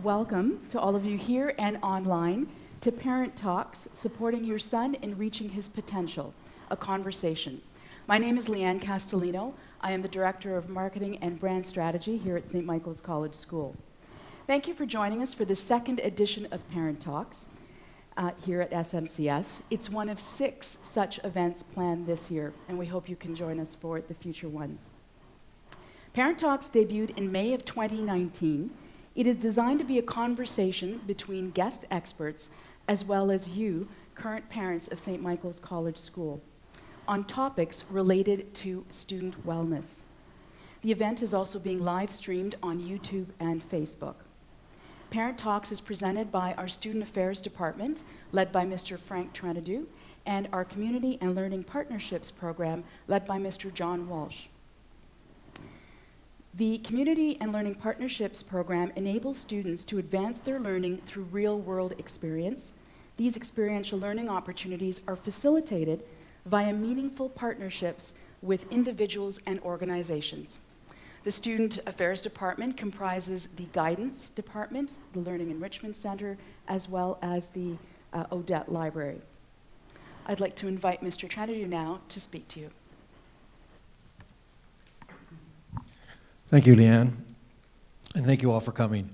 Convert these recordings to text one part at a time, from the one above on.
welcome to all of you here and online to ParenTalks, supporting your son in reaching his potential, a conversation. My name is Leanne Castellino. I am the Director of Marketing and Brand Strategy here at St. Michael's College School. Thank you for joining us for the second edition of ParenTalks here at SMCS. It's one of 6 such events planned this year, and we hope you can join us for the future ones. ParenTalks debuted in May of 2019. It is designed to be a conversation between guest experts as well as you, current parents of St. Michael's College School, on topics related to student wellness. The event is also being live streamed on YouTube and Facebook. ParenTalks is presented by our Student Affairs Department, led by Mr. Frank Trenadou, and our Community and Learning Partnerships Program, led by Mr. John Walsh. The Community and Learning Partnerships Program enables students to advance their learning through real-world experience. These experiential learning opportunities are facilitated via meaningful partnerships with individuals and organizations. The Student Affairs Department comprises the Guidance Department, the Learning Enrichment Center, as well as the Odette Library. I'd like to invite Mr. Trenadou now to speak to you. Thank you, Leanne, and thank you all for coming.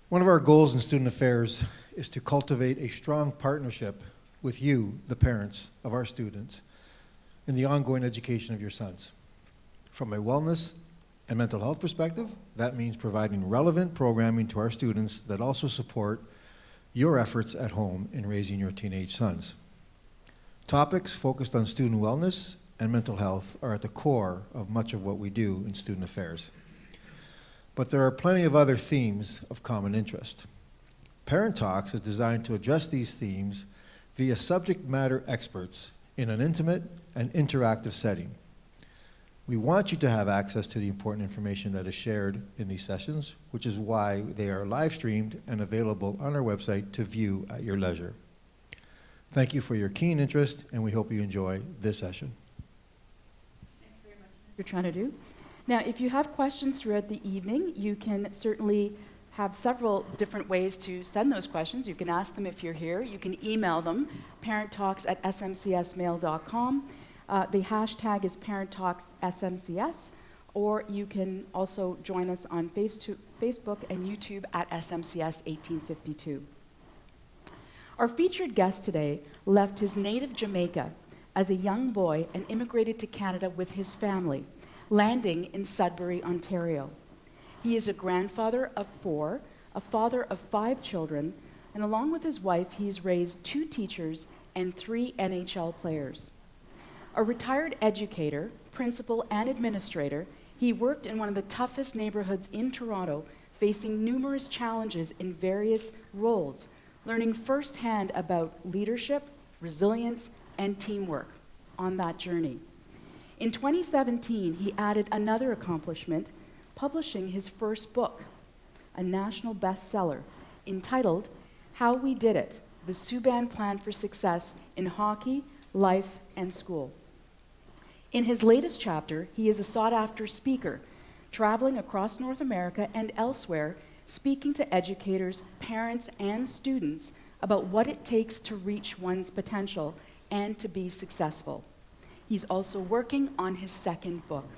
One of our goals in Student Affairs is to cultivate a strong partnership with you, the parents of our students, in the ongoing education of your sons. From a wellness and mental health perspective, that means providing relevant programming to our students that also support your efforts at home in raising your teenage sons. Topics focused on student wellness and mental health are at the core of much of what we do in student affairs. But there are plenty of other themes of common interest. ParenTalks is designed to address these themes via subject matter experts in an intimate and interactive setting. We want you to have access to the important information that is shared in these sessions, which is why they are live streamed and available on our website to view at your leisure. Thank you for your keen interest, and we hope you enjoy this session. Mr. Trenadou. Now, if you have questions throughout the evening, you can certainly have several different ways to send those questions. You can ask them if you're here. You can email them, parenttalks@smcsmail.com. The hashtag is ParenTalksSMCS, or you can also join us on Facebook and YouTube at SMCS 1852. Our featured guest today left his native Jamaica as a young boy and immigrated to Canada with his family, landing in Sudbury, Ontario. He is a grandfather of 4, a father of 5 children, and along with his wife, he's raised 2 teachers and 3 NHL players. A retired educator, principal, and administrator, he worked in one of the toughest neighborhoods in Toronto, facing numerous challenges in various roles, learning firsthand about leadership, resilience, and teamwork on that journey. In 2017, he added another accomplishment, publishing his first book, a national bestseller, entitled How We Did It, The Subban Plan for Success in Hockey, Life, and School. In his latest chapter, he is a sought-after speaker, traveling across North America and elsewhere, speaking to educators, parents, and students about what it takes to reach one's potential and to be successful. He's also working on his second book.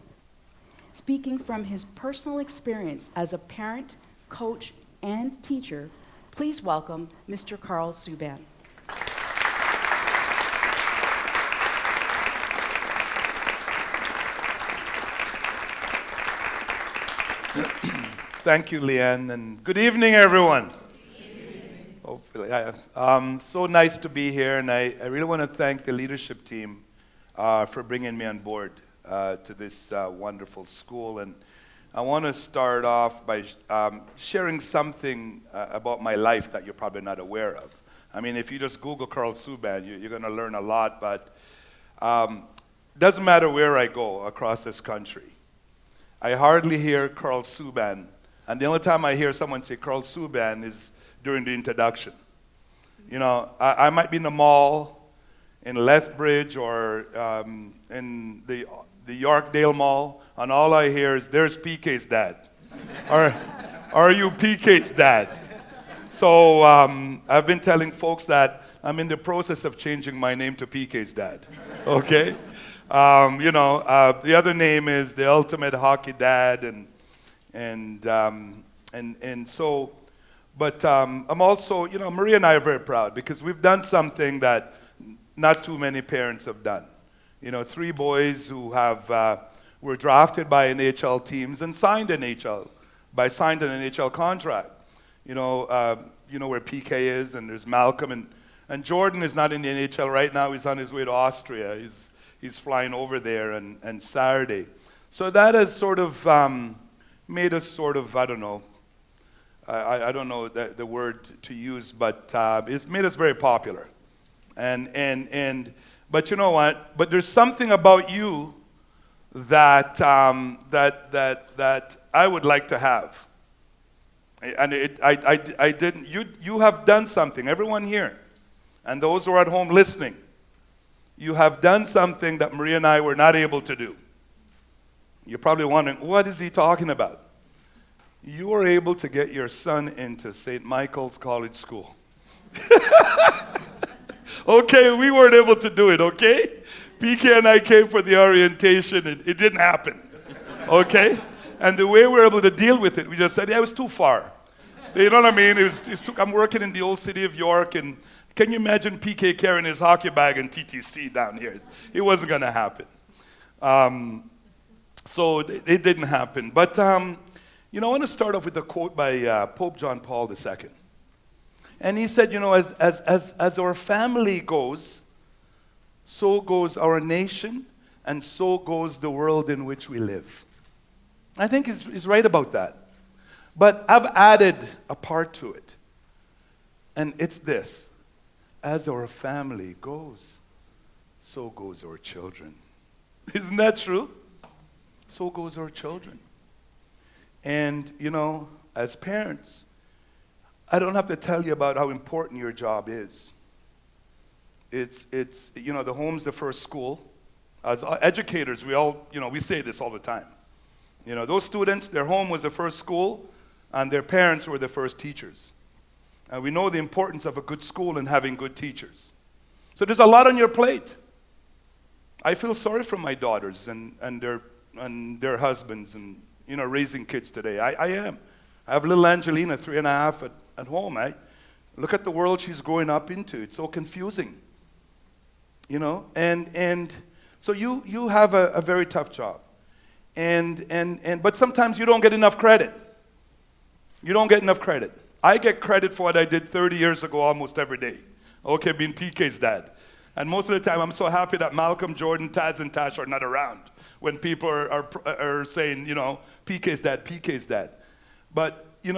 Speaking from his personal experience as a parent, coach, and teacher, please welcome Mr. Karl Subban. Thank you, Leanne, and good evening, everyone. Hopefully, so nice to be here, and I really want to thank the leadership team for bringing me on board to this wonderful school. And I want to start off by sharing something about my life that you're probably not aware of. I mean, if you just Google Karl Subban, you're going to learn a lot, but doesn't matter where I go across this country. I hardly hear Karl Subban, and the only time I hear someone say Karl Subban is during the introduction. You know, I might be in the mall in Lethbridge or in the Yorkdale Mall, and all I hear is, "There's PK's dad." Are you PK's dad? So I've been telling folks that I'm in the process of changing my name to PK's dad. Okay? The other name is the ultimate hockey dad, and so, but I'm also, Maria and I are very proud because we've done something that not too many parents have done. 3 boys who were drafted by NHL teams and signed an NHL contract. Where PK is, and there's Malcolm, and Jordan is not in the NHL right now. He's on his way to Austria. He's flying over there and Saturday. So that has sort of made us sort of, I don't know the word to use, but it's made us very popular. But you know what? But there's something about you that I would like to have. And I didn't. You have done something. Everyone here, and those who are at home listening, you have done something that Maria and I were not able to do. You're probably wondering, what is he talking about? You were able to get your son into St. Michael's College School. Okay, we weren't able to do it. Okay, PK and I came for the orientation, and it didn't happen. Okay. And the way we were able to deal with it, we just said, yeah, it was too far. You know what I mean? I'm working in the old city of York, and can you imagine PK carrying his hockey bag and TTC down here? It wasn't going to happen. So it didn't happen. But, I want to start off with a quote by Pope John Paul II. And he said, as our family goes, so goes our nation, and so goes the world in which we live. I think he's right about that. But I've added a part to it. And it's this. As our family goes, so goes our children. Isn't that true? So goes our children. And, as parents, I don't have to tell you about how important your job is. It's the home's the first school. As educators, we say this all the time. Those students, their home was the first school, and their parents were the first teachers. And we know the importance of a good school and having good teachers. So there's a lot on your plate. I feel sorry for my daughters and their husbands and, raising kids today. I am. I have little Angelina, 3.5 at home. Look at the world she's growing up into. It's so confusing. And so you have a very tough job. But sometimes you don't get enough credit. You don't get enough credit. I get credit for what I did 30 years ago almost every day. Okay, being PK's dad. And most of the time I'm so happy that Malcolm, Jordan, Taz, and Tash are not around when people are saying, PK's dad. But, you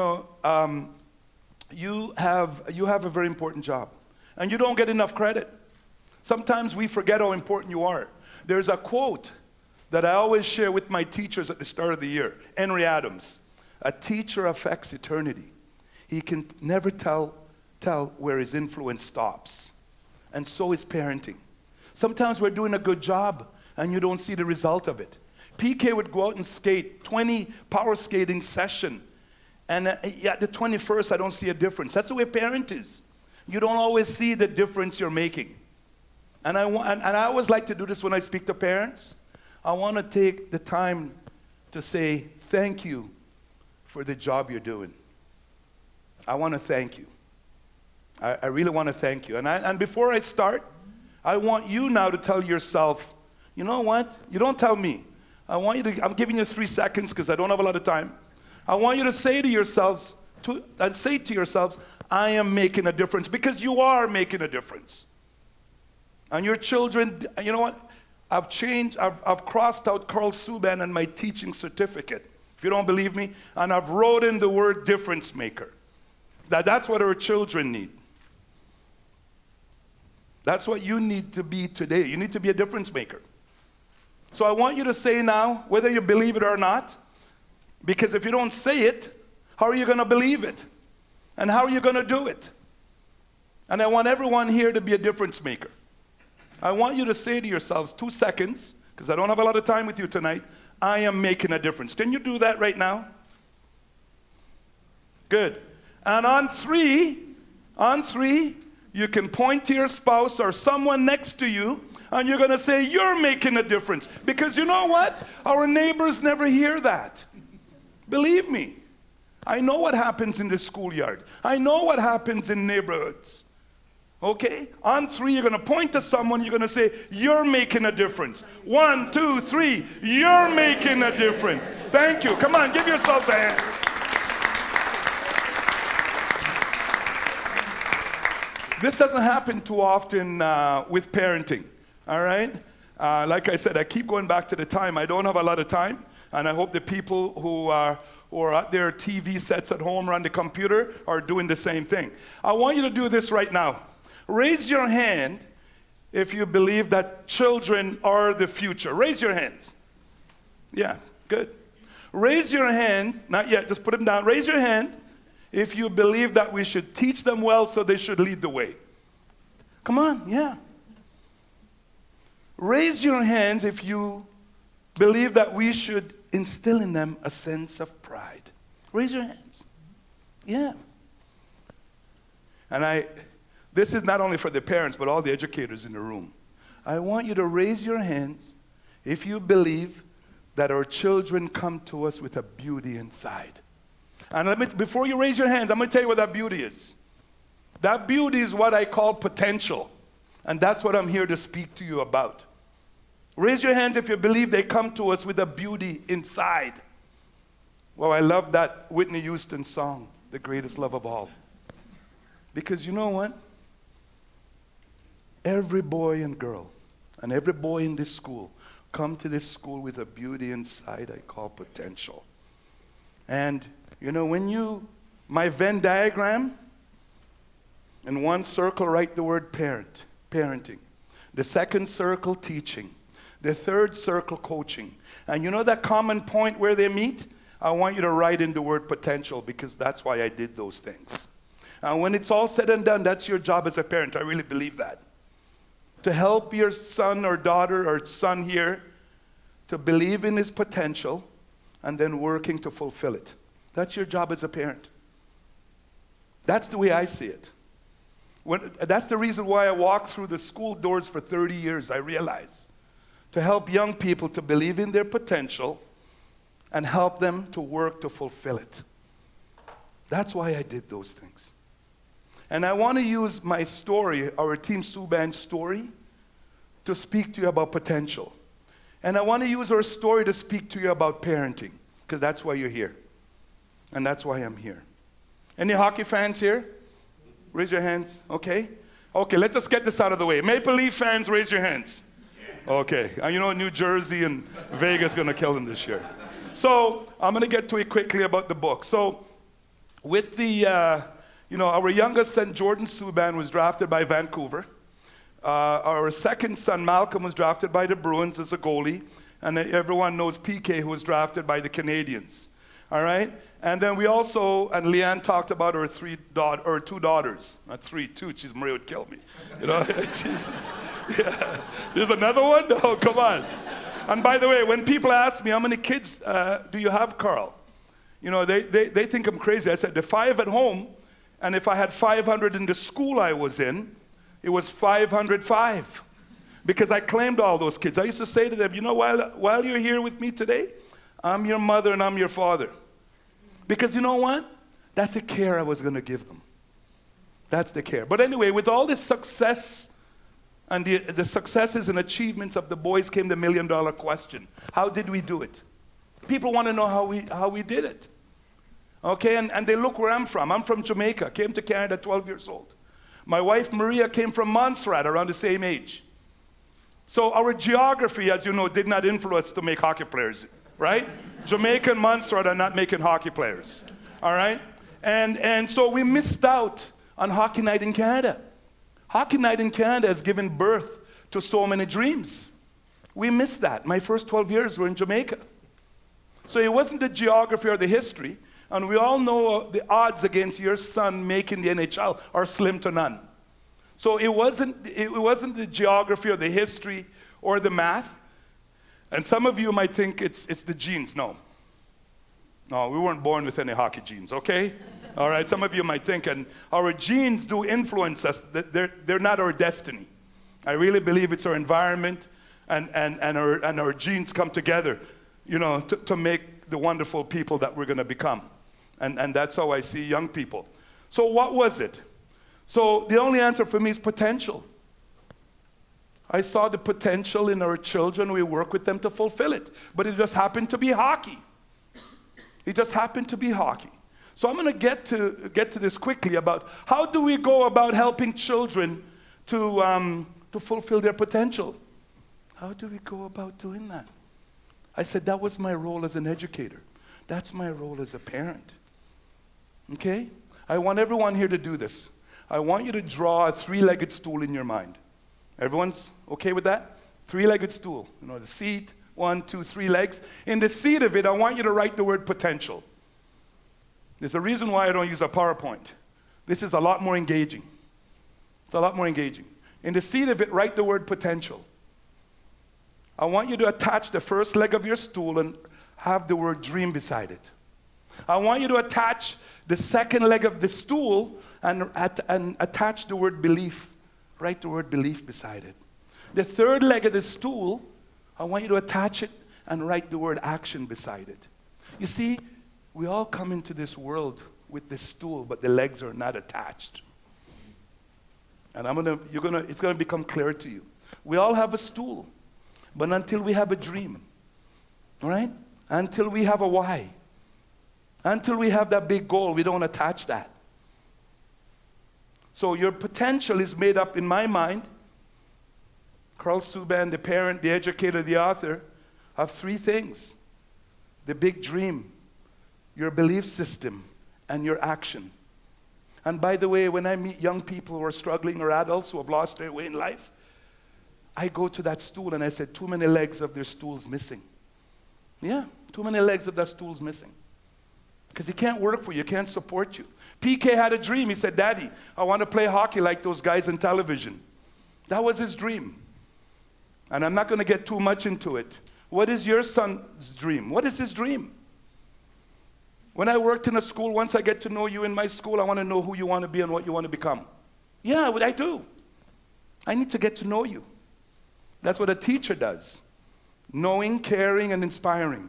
have a very important job. And you don't get enough credit. Sometimes we forget how important you are. There's a quote that I always share with my teachers at the start of the year. Henry Adams, a teacher affects eternity. He can never tell where his influence stops. And so is parenting. Sometimes we're doing a good job and you don't see the result of it. PK would go out and skate 20 power skating session. And at the 21st, I don't see a difference. That's the way a parent is. You don't always see the difference you're making. And I always like to do this when I speak to parents. I want to take the time to say thank you for the job you're doing. I want to thank you. I really want to thank you. And before I start, I want you now to tell yourself, you know what? You don't tell me. I'm giving you 3 seconds because I don't have a lot of time. I want you to say to yourselves, I am making a difference, because you are making a difference. And your children, you know what? I've crossed out Karl Subban on my teaching certificate, if you don't believe me, and I've wrote in the word difference maker. That's what our children need. That's what you need to be today. You need to be a difference maker. So I want you to say now, whether you believe it or not, because if you don't say it, how are you going to believe it? And how are you going to do it? And I want everyone here to be a difference maker. I want you to say to yourselves, 2 seconds, because I don't have a lot of time with you tonight, I am making a difference. Can you do that right now? Good. And on three, you can point to your spouse or someone next to you, and you're going to say, you're making a difference. Because you know what? Our neighbors never hear that. Believe me. I know what happens in the schoolyard. I know what happens in neighborhoods. Okay? On three, you're going to point to someone, you're going to say, you're making a difference. 1, 2, 3, you're making a difference. Thank you. Come on, give yourselves a hand. This doesn't happen too often with parenting, all right? Like I said, I keep going back to the time. I don't have a lot of time, and I hope the people who are at their TV sets at home or on the computer are doing the same thing. I want you to do this right now. Raise your hand if you believe that children are the future. Raise your hands. Yeah, good. Raise your hand, not yet, just put them down. Raise your hand if you believe that we should teach them well so they should lead the way. Come on, yeah. Raise your hands if you believe that we should instill in them a sense of pride. Raise your hands. Yeah. And this is not only for the parents, but all the educators in the room. I want you to raise your hands if you believe that our children come to us with a beauty inside. And before you raise your hands, I'm going to tell you what that beauty is. That beauty is what I call potential. And that's what I'm here to speak to you about. Raise your hands if you believe they come to us with a beauty inside. Well, I love that Whitney Houston song, The Greatest Love of All. Because you know what? Every boy and girl and every boy in this school come to this school with a beauty inside I call potential. And you know, my Venn diagram, in one circle write the word parenting. The second circle, teaching. The third circle, coaching. And you know that common point where they meet? I want you to write in the word potential, because that's why I did those things. And when it's all said and done, that's your job as a parent. I really believe that. To help your son or daughter or son here to believe in his potential and then working to fulfill it. That's your job as a parent. That's the way I see it. That's the reason why I walked through the school doors for 30 years, I realize. To help young people to believe in their potential and help them to work to fulfill it. That's why I did those things. And I want to use my story, our Team Subban's story, to speak to you about potential. And I want to use our story to speak to you about parenting, because that's why you're here. And that's why I'm here. Any hockey fans here? Raise your hands. Okay. Okay, let's just get this out of the way. Maple Leaf fans, raise your hands. Okay. And you know, New Jersey and Vegas going to kill them this year. So I'm going to get to it quickly about the book. So with our youngest son, Jordan Subban, was drafted by Vancouver. Our second son, Malcolm, was drafted by the Bruins as a goalie. And everyone knows PK, who was drafted by the Canadians. All right? And then we also, and Leanne talked about her two daughters. Not three, two. She's Maria would kill me. You know, Jesus. Yeah. There's another one? Oh, come on. And by the way, when people ask me, how many kids do you have, Karl? You know, they think I'm crazy. I said, the 5 at home, and if I had 500 in the school I was in, it was 505. Because I claimed all those kids. I used to say to them, you know, while you're here with me today, I'm your mother and I'm your father. Because you know what? That's the care I was going to give them. That's the care. But anyway, with all this success and the successes and achievements of the boys came the $1 million question. How did we do it? People want to know how we did it. Okay, and they look where I'm from. I'm from Jamaica. Came to Canada at 12 years old. My wife Maria came from Montserrat, around the same age. So our geography, as you know, did not influence to make hockey players, right? Jamaica and Montserrat are not making hockey players, all right? And so we missed out on Hockey Night in Canada. Hockey Night in Canada has given birth to so many dreams. We missed that. My first 12 years were in Jamaica. So it wasn't the geography or the history, and we all know the odds against your son making the NHL are slim to none. So it wasn't the geography or the history or the math. And some of you might think it's the genes. No, we weren't born with any hockey genes, okay? All right, some of you might think, and our genes do influence us. They're not our destiny. I really believe it's our environment and our genes come together, to make the wonderful people that we're going to become. And that's how I see young people. So what was it? So the only answer for me is potential. I saw the potential in our children. We work with them to fulfill it. But it just happened to be hockey. It just happened to be hockey. So I'm going to get to this quickly about how do we go about helping children to fulfill their potential. How do we go about doing that? I said that was my role as an educator. That's my role as a parent. Okay? I want everyone here to do this. I want you to draw a three-legged stool in your mind. Everyone's okay with that? Three-legged stool. The seat, 1, 2, 3 legs. In the seat of it, I want you to write the word potential. There's a reason why I don't use a PowerPoint. This is a lot more engaging. It's a lot more engaging. In the seat of it, write the word potential. I want you to attach the first leg of your stool and have the word dream beside it. I want you to attach the second leg of the stool and attach the word belief. Write the word belief beside it. The third leg of the stool, I want you to attach it and write the word action beside it. You see, we all come into this world with this stool, but the legs are not attached. And it's gonna become clear to you. We all have a stool, but until we have a dream, all right? Until we have a why, until we have that big goal, we don't attach that. So your potential is made up, in my mind, Karl Subban, the parent, the educator, the author, of 3 things. The big dream, your belief system, and your action. And by the way, when I meet young people who are struggling or adults who have lost their way in life, I go to that stool and I said, too many legs of their stool's missing. Yeah, too many legs of that stool's missing. Because he can't work for you, can't support you. PK had a dream. He said, Daddy, I want to play hockey like those guys on television. That was his dream. And I'm not going to get too much into it. What is your son's dream? What is his dream? When I worked in a school, once I get to know you in my school, I want to know who you want to be and what you want to become. Yeah, what I do. I need to get to know you. That's what a teacher does. Knowing, caring, and inspiring.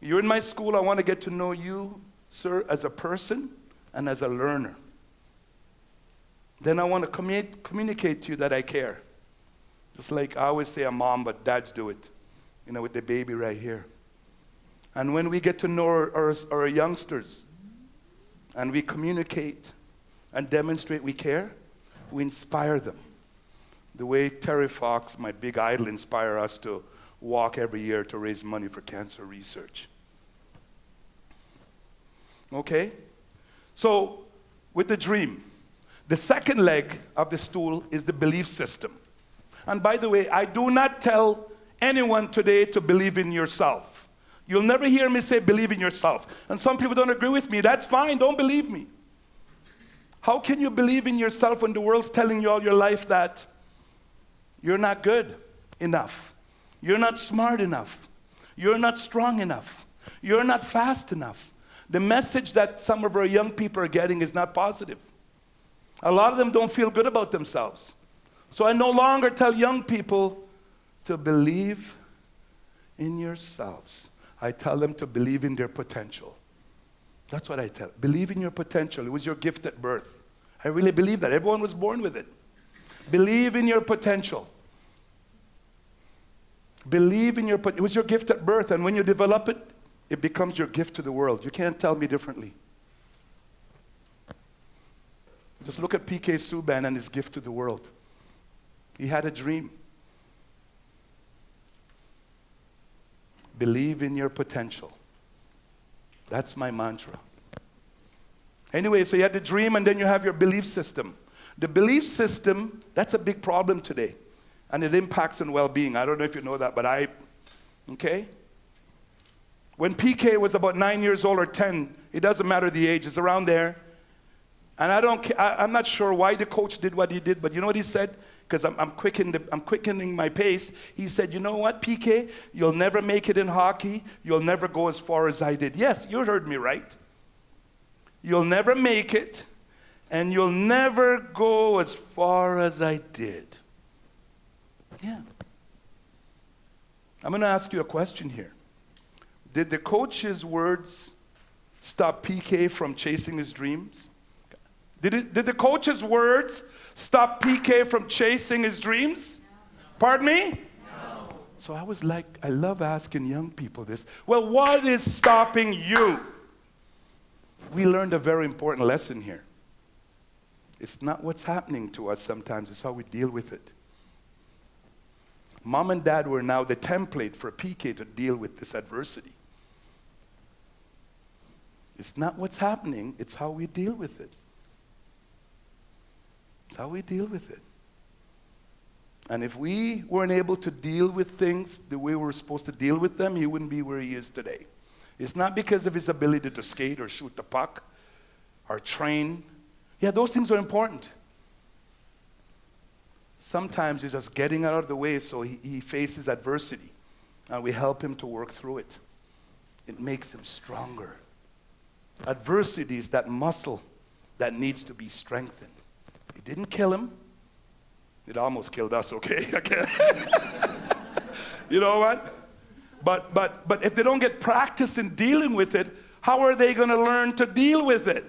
You're in my school, I want to get to know you, sir, as a person and as a learner. Then I want to communicate to you that I care. Just like I always say I'm mom, but dads do it, with the baby right here. And when we get to know our youngsters and we communicate and demonstrate we care, we inspire them. The way Terry Fox, my big idol, inspire us to walk every year to raise money for cancer research. Okay? So, with the dream, the second leg of the stool is the belief system. And by the way, I do not tell anyone today to believe in yourself. You'll never hear me say believe in yourself. And some people don't agree with me. That's fine, don't believe me. How can you believe in yourself when the world's telling you all your life that you're not good enough? You're not smart enough. You're not strong enough. You're not fast enough. The message that some of our young people are getting is not positive. A lot of them don't feel good about themselves. So I no longer tell young people to believe in yourselves. I tell them to believe in their potential. That's what I tell. Believe in your potential. It was your gift at birth. I really believe that. Everyone was born with it. Believe in your potential. Believe in it was your gift at birth, and when you develop it, it becomes your gift to the world. You can't tell me differently. Just look at PK Subban and his gift to the world. He had a dream. Believe in your potential. That's my mantra. Anyway, so you had the dream and then you have your belief system. The belief system, that's a big problem today. And it impacts on well-being. I don't know if you know that, but okay? When PK was about 9 years old or 10, it doesn't matter the age, it's around there. And I'm not sure why the coach did what he did, but you know what he said? Because I'm quickening my pace. He said, you know what, PK? You'll never make it in hockey. You'll never go as far as I did. Yes, you heard me right. you'll never make it, and you'll never go as far as I did. Yeah. I'm going to ask you a question here. Did the coach's words stop PK from chasing his dreams? Did the coach's words stop PK from chasing his dreams? No. Pardon me? No. So I love asking young people this. Well, what is stopping you? We learned a very important lesson here. It's not what's happening to us sometimes, it's how we deal with it. Mom and dad were now the template for PK to deal with this adversity. It's not what's happening, it's how we deal with it. It's how we deal with it. And if we weren't able to deal with things the way we're supposed to deal with them, he wouldn't be where he is today. It's not because of his ability to skate or shoot the puck or train. Yeah, those things are important. Sometimes it's just getting out of the way so he faces adversity, and we help him to work through it. It makes him stronger. Adversity is that muscle that needs to be strengthened. It didn't kill him. It almost killed us, okay? You know what? But if they don't get practice in dealing with it, how are they going to learn to deal with it?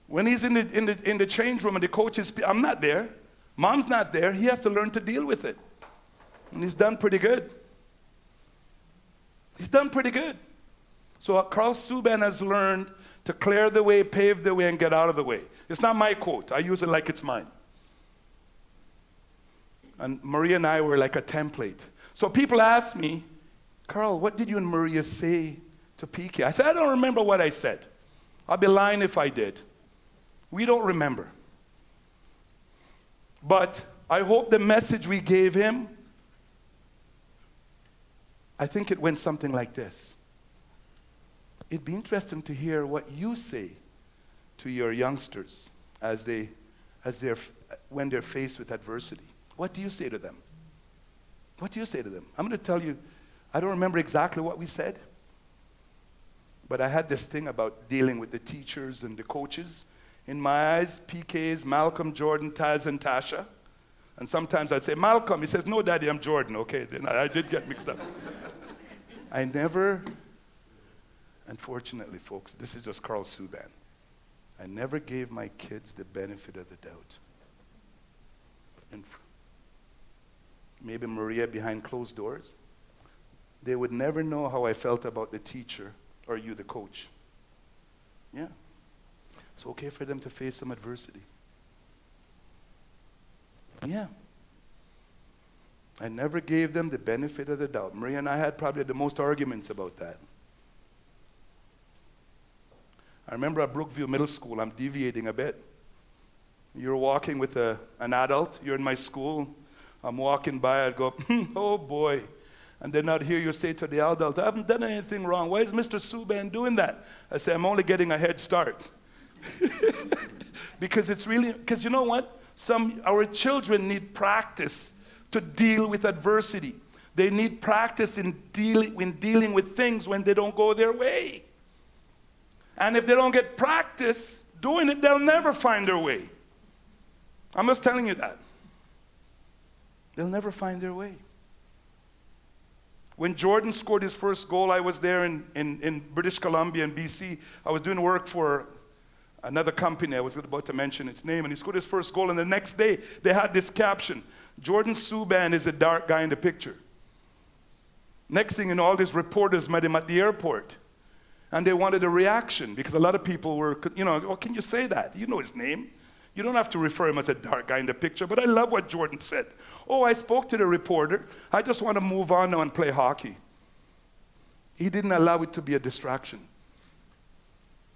When he's in the change room and the coach is, I'm not there, mom's not there, he has to learn to deal with it. And he's done pretty good. He's done pretty good. So Karl Subban has learned to clear the way, pave the way, and get out of the way. It's not my quote. I use it like it's mine. And Maria and I were like a template. So people ask me, Karl, what did you and Maria say to PK? I said, I don't remember what I said. I'll be lying if I did. We don't remember. But I hope the message we gave him, I think it went something like this. It'd be interesting to hear what you say to your youngsters when they're faced with adversity. What do you say to them? What do you say to them? I'm going to tell you, I don't remember exactly what we said, but I had this thing about dealing with the teachers and the coaches. In my eyes, PKs, Malcolm, Jordan, Taz, and Tasha. And sometimes I'd say, Malcolm. He says, no, Daddy, I'm Jordan. Okay, then I did get mixed up. I never, unfortunately, folks, this is just Karl Subban. I never gave my kids the benefit of the doubt. And maybe Maria behind closed doors. They would never know how I felt about the teacher or you, the coach. Yeah. It's okay for them to face some adversity. Yeah. I never gave them the benefit of the doubt. Maria and I had probably the most arguments about that. I remember at Brookview Middle School, I'm deviating a bit. You're walking with an adult, you're in my school, I'm walking by, I'd go, oh boy. And then I'd hear you say to the adult, I haven't done anything wrong. Why is Mr. Subban doing that? I say, I'm only getting a head start. Because you know what? Our children need practice to deal with adversity. They need practice in dealing with things when they don't go their way. And if they don't get practice doing it, they'll never find their way. I'm just telling you that. They'll never find their way. When Jordan scored his first goal, I was there in British Columbia in BC. I was doing work for another company. I was about to mention its name. And he scored his first goal. And the next day, they had this caption, Jordan Subban is a dark guy in the picture. Next thing you know, all these reporters met him at the airport. And they wanted a reaction because a lot of people were, oh, can you say that? You know his name. You don't have to refer him as a dark guy in the picture. But I love what Jordan said. Oh, I spoke to the reporter. I just want to move on now and play hockey. He didn't allow it to be a distraction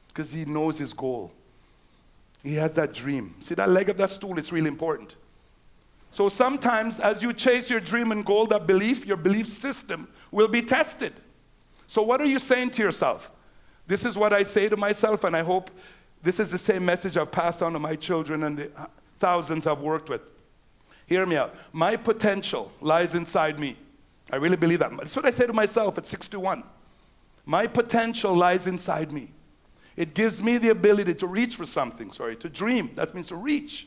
because he knows his goal. He has that dream. See that leg of that stool? It's really important. So sometimes as you chase your dream and goal, that belief, your belief system will be tested. So what are you saying to yourself? This is what I say to myself, and I hope this is the same message I've passed on to my children and the thousands I've worked with. Hear me out. My potential lies inside me. I really believe that. That's what I say to myself at 61. My potential lies inside me. It gives me the ability to reach for something, to dream. That means to reach.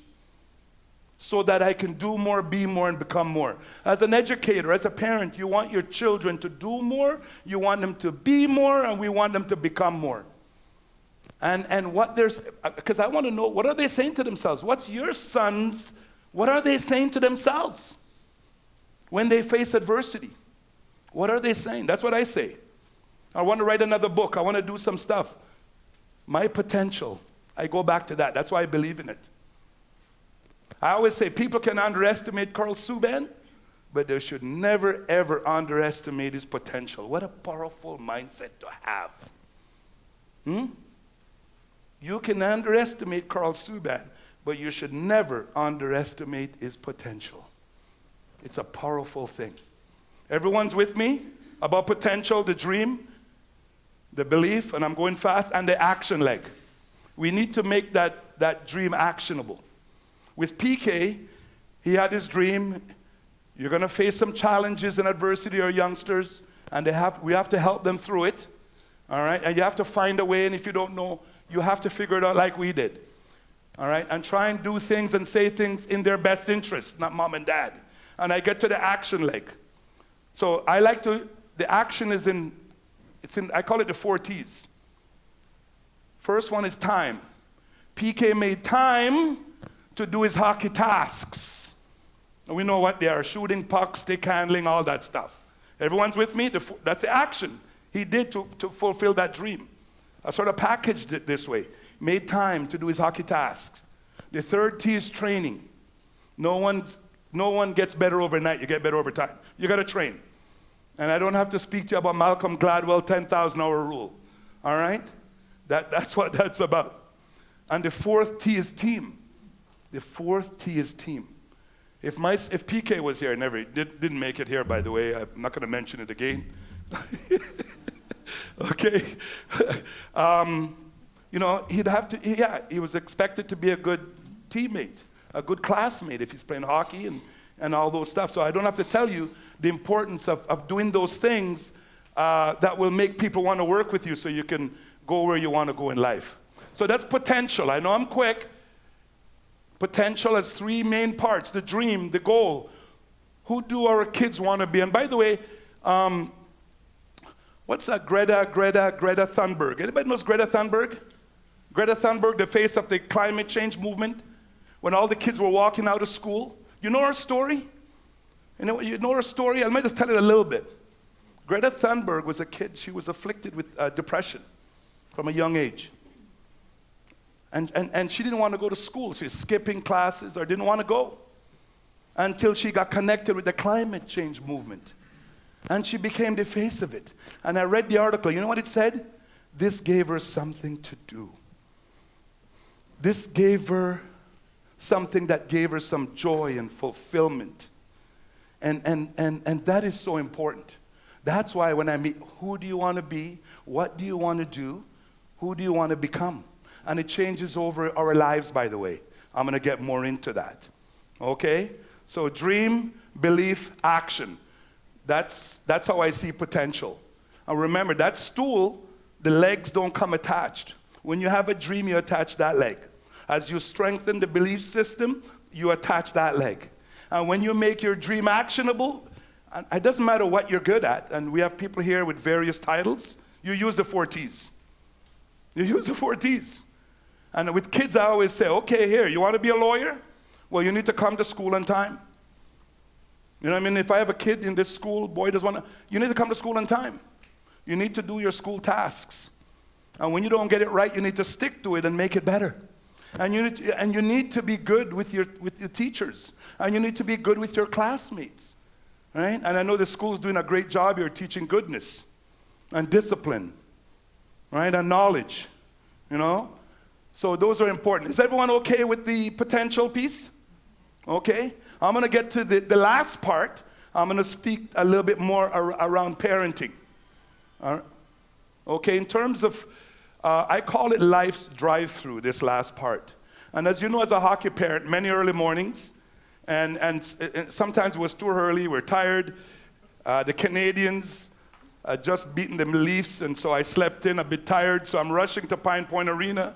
So that I can do more, be more, and become more. As an educator, as a parent, you want your children to do more, you want them to be more, and we want them to become more. And what there's, because I want to know, what are they saying to themselves? What's your sons, what are they saying to themselves when they face adversity? What are they saying? That's what I say. I want to write another book. I want to do some stuff. My potential, I go back to that. That's why I believe in it. I always say people can underestimate Karl Subban, but they should never, ever underestimate his potential. What a powerful mindset to have. You can underestimate Karl Subban, but you should never underestimate his potential. It's a powerful thing. Everyone's with me about potential, the dream, the belief, and I'm going fast, and the action leg. We need to make that dream actionable. With PK, he had his dream. You're going to face some challenges and adversity, our youngsters, and we have to help them through it. All right? And you have to find a way, and if you don't know, you have to figure it out like we did. All right? And try and do things and say things in their best interest, not mom and dad. And I get to the action leg. So the action is I call it the 4 T's. First one is time. PK made time to do his hockey tasks. And we know what they are: shooting pucks, stick handling, all that stuff. Everyone's with me? That's the action he did to fulfill that dream. I sort of packaged it this way. Made time to do his hockey tasks. The 3rd T is training. No one gets better overnight. You get better over time. You got to train. And I don't have to speak to you about Malcolm Gladwell 10,000-hour rule. All right? That's what that's about. And the 4th T is team. The 4th T is team. If PK was here, didn't make it here, by the way, I'm not going to mention it again. Okay. He was expected to be a good teammate, a good classmate if he's playing hockey and all those stuff. So I don't have to tell you the importance of doing those things that will make people want to work with you so you can go where you want to go in life. So that's potential. I know I'm quick. Potential has 3 main parts: the dream, the goal. Who do our kids want to be? And by the way, what's that Greta Thunberg? Anybody knows Greta Thunberg? Greta Thunberg, the face of the climate change movement, when all the kids were walking out of school. You know her story? You know her story? I might just tell it a little bit. Greta Thunberg was a kid. She was afflicted with depression from a young age. And she didn't want to go to school. She was skipping classes or didn't want to go until she got connected with the climate change movement. And she became the face of it. And I read the article. You know what it said? This gave her something to do. This gave her something that gave her some joy and fulfillment. And that is so important. That's why when I meet, who do you want to be? What do you want to do? Who do you want to become? And it changes over our lives, by the way. I'm going to get more into that. Okay? So dream, belief, action. That's how I see potential. And remember, that stool, the legs don't come attached. When you have a dream, you attach that leg. As you strengthen the belief system, you attach that leg. And when you make your dream actionable, and it doesn't matter what you're good at, and we have people here with various titles, you use the 4 T's. You use the 4 T's. And with kids, I always say, okay, here, you want to be a lawyer? Well, you need to come to school on time. You know what I mean? If I have a kid in this school, boy doesn't want to, you need to come to school on time. You need to do your school tasks. And when you don't get it right, you need to stick to it and make it better. And you need to be good with your teachers. And you need to be good with your classmates. Right? And I know the school's doing a great job here teaching goodness and discipline, right? And knowledge, you know? So those are important. Is everyone okay with the potential piece? Okay. I'm going to get to the last part. I'm going to speak a little bit more around parenting. All right. Okay, in terms of, I call it life's drive-through, this last part. And as you know, as a hockey parent, many early mornings, and sometimes it was too early, we're tired, The Canadians just beaten the Leafs, and so I slept in a bit tired, so I'm rushing to Pine Point Arena.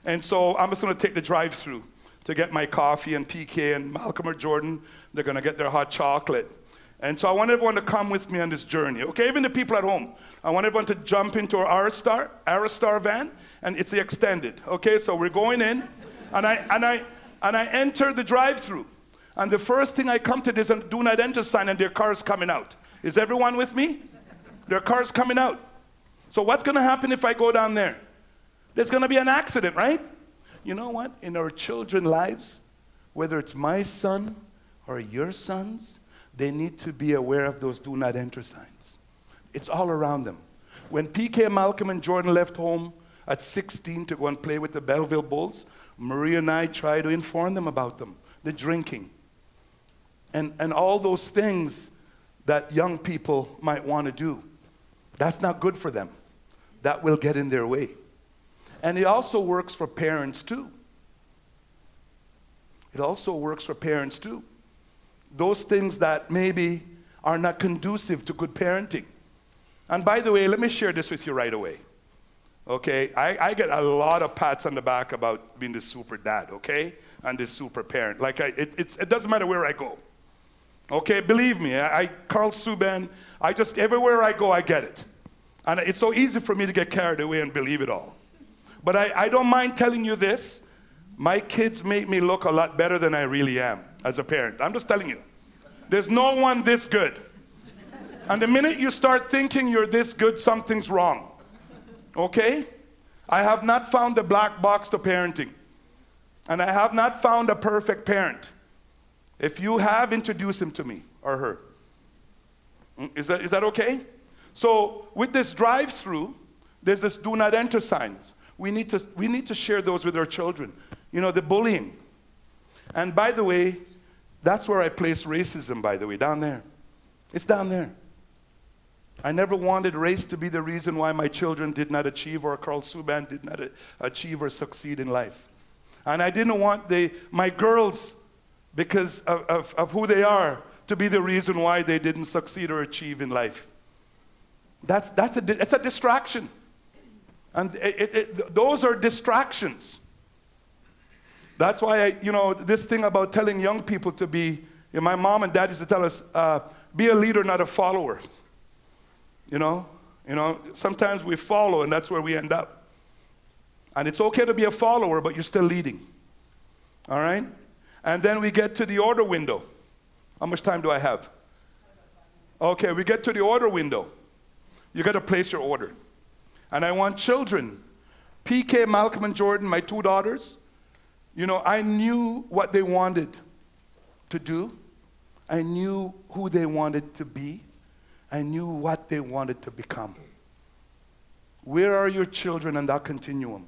And so I'm just going to take the drive-through to get my coffee, and PK and Malcolm or Jordan, they're going to get their hot chocolate. And so I want everyone to come with me on this journey, okay? Even the people at home. I want everyone to jump into our Aerostar van, and it's the extended, okay? So we're going in, and I enter the drive-through. And the first thing I come to, there's a do not enter sign, and their car's coming out. Is everyone with me? Their car's coming out. So what's going to happen if I go down there? There's going to be an accident, right? You know what? In our children's lives, whether it's my son or your sons, they need to be aware of those do not enter signs. It's all around them. When PK, Malcolm, and Jordan left home at 16 to go and play with the Belleville Bulls, Maria and I tried to inform them about them, the drinking, and all those things that young people might want to do. That's not good for them. That will get in their way. And it also works for parents too. Those things that maybe are not conducive to good parenting. And by the way, let me share this with you right away. Okay, I get a lot of pats on the back about being the super dad, okay? And this super parent. Like, it doesn't matter where I go. Okay, believe me, Karl Subban, everywhere I go, I get it. And it's so easy for me to get carried away and believe it all. But I don't mind telling you this. My kids make me look a lot better than I really am as a parent. I'm just telling you. There's no one this good. And the minute you start thinking you're this good, something's wrong. Okay? I have not found the black box to parenting. And I have not found a perfect parent. If you have, introduce him to me or her. Is that okay? So with this drive-through, there's this do not enter signs. We need to share those with our children. You know, the bullying. And by the way, that's where I place racism, by the way, down there. It's down there. I never wanted race to be the reason why my children did not achieve, or Karl Subban did not achieve or succeed in life. And I didn't want my girls, because of who they are, to be the reason why they didn't succeed or achieve in life. That's a distraction. And those are distractions. That's why this thing about telling young people to be, my mom and dad used to tell us, be a leader, not a follower. Sometimes we follow, and that's where we end up. And it's okay to be a follower, but you're still leading. All right? And then we get to the order window. How much time do I have? Okay, we get to the order window. You got to place your order. And I want children, PK, Malcolm, and Jordan, my two daughters, I knew what they wanted to do. I knew who they wanted to be. I knew what they wanted to become. Where are your children in that continuum?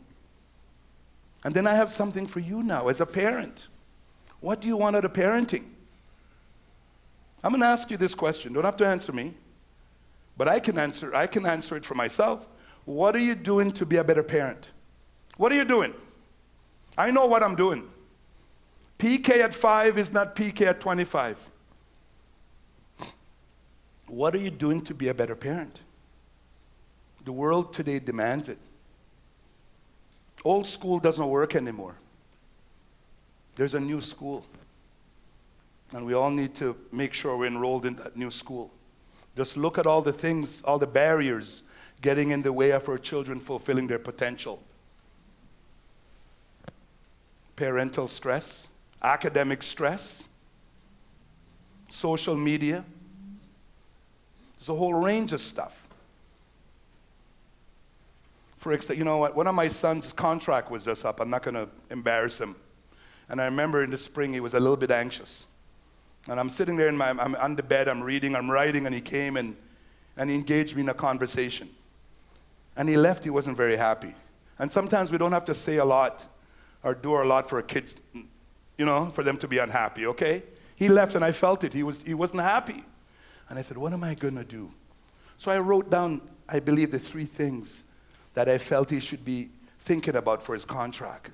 And then I have something for you now as a parent. What do you want out of parenting? I'm going to ask you this question. Don't have to answer me. But I can answer it for myself. What are you doing to be a better parent? What are you doing? I know what I'm doing. PK at 5 is not PK at 25. What are you doing to be a better parent? The world today demands it. Old school doesn't work anymore. There's a new school. And we all need to make sure we're enrolled in that new school. Just look at all the things, all the barriers getting in the way of our children fulfilling their potential. Parental stress, academic stress, social media. There's a whole range of stuff. For example, you know what? One of my son's contract was just up. I'm not going to embarrass him. And I remember in the spring he was a little bit anxious. And I'm sitting there, I'm on the bed, I'm reading, I'm writing, and he came and he engaged me in a conversation. And he left, he wasn't very happy. And sometimes we don't have to say a lot or do a lot for our kids, for them to be unhappy, okay? He left and I felt it. He wasn't happy. And I said, what am I going to do? So I wrote down, I believe, the 3 things that I felt he should be thinking about for his contract.